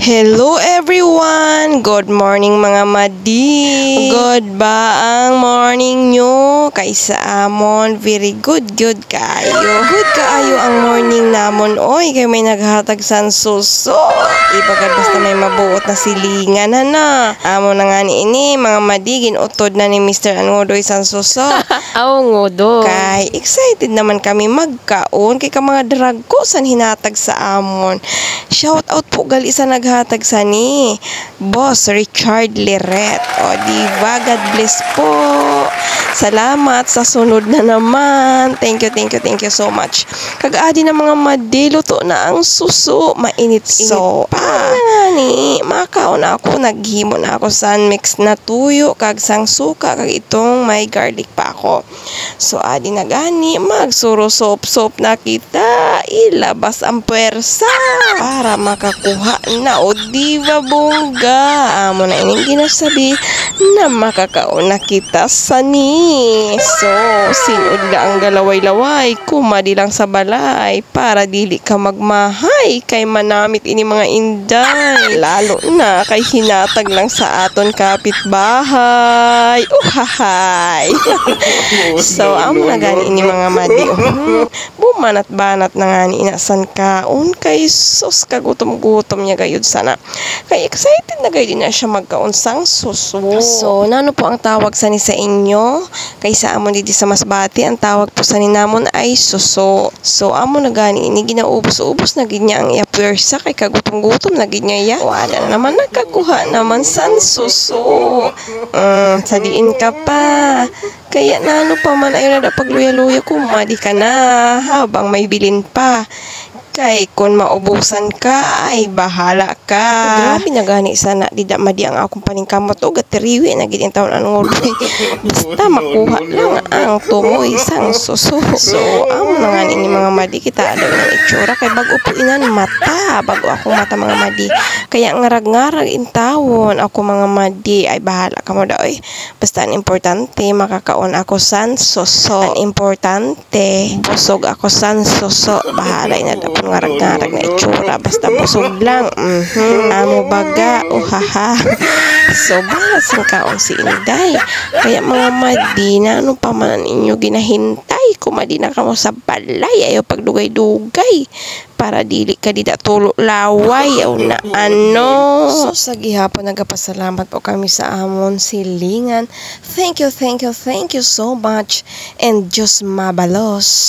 Hello everyone! Good morning mga madi! Good ba ang morning nyo? Kaysa amon, very good kayo. Good kaayo ang morning namon. Oy, kay may naghatag san suso. Ipagad basta may mabuot na silingan na. Amo na nga ni ini, mga madi, ginutod na ni Mr. Angodoy san suso. Aw, ngodo. Kay excited naman kami magkaon kay ka mga drago san hinatag sa amon. Shout out po gali sa naghatag sa ni Boss Richard Leret. O diba, God bless po. Salamat sa sunod na naman. Thank you so much. Kag-adi na mga madiluto na ang suso. Mainit-init pa. Ni makaon ako, naghimo na ako san mix na tuyo kag sang suka kag itong may garlic pa ako. So adi na gani magsuro-sop-sop na kita, ilabas ang puwersa para makakuha na o diba bongga. Amo na ining ginasabi na makakaon na kita sa ni. So sinod na ang galaway-laway, kumadi lang sa balay para dili ka magmahay kay manamit ini mga inday. Lalo na kay hinatag lang sa aton kapitbahay. Uhahay. So amo na gani ini mga madi. Bumanat-banat na nga ni inasan kaon kay sus kagutom-gutom niya gayud sana. Kay excited na gayud na siya magkaunsang suso. So nano po ang tawag sa ni sa inyo? Kay sa amon didi sa Masbati ang tawag po sa ni namon ay suso. So amo na gani ini ginaubos-ubos na gid niya ang iapwersa kay kagutom-gutom na gid niya. Wala na naman nagkakuha naman san suso. Sadiin ka pa. Kaya nano pa man ayon na pagluya-luya kumadi ka na habang may bilin pa. Kay kung maubusan ka ay bahala ka. Grabe na gani sana dida madi ang akong paningkamot o gatiriwi na gid taon anong uloy. Basta makuha lang ang tumoy sang suso. So amo na nga ni mga madi kita daw ng itsura kay bago po inan mata bago akong mata mga madi. Kaya ngarag-ngarag intawon ako mga madi ay bahala ka mo daw eh. Basta ang importante makakaon ako san suso. Ang importante busog ako san suso. Bahala na daw ngarag-ngarag na itsura basta busog lang. Amo baga uhaha. So balas ang kaon si Inday. Kaya mga madi na ano pa man inyo ginahintay kumadi na kamo sa balay ayo pagdugay-dugay para dili ka dida tulo laway o na ano. So sa gihapon nagapasalamat po kami sa amon silingan. Thank you so much and Diyos mabalos.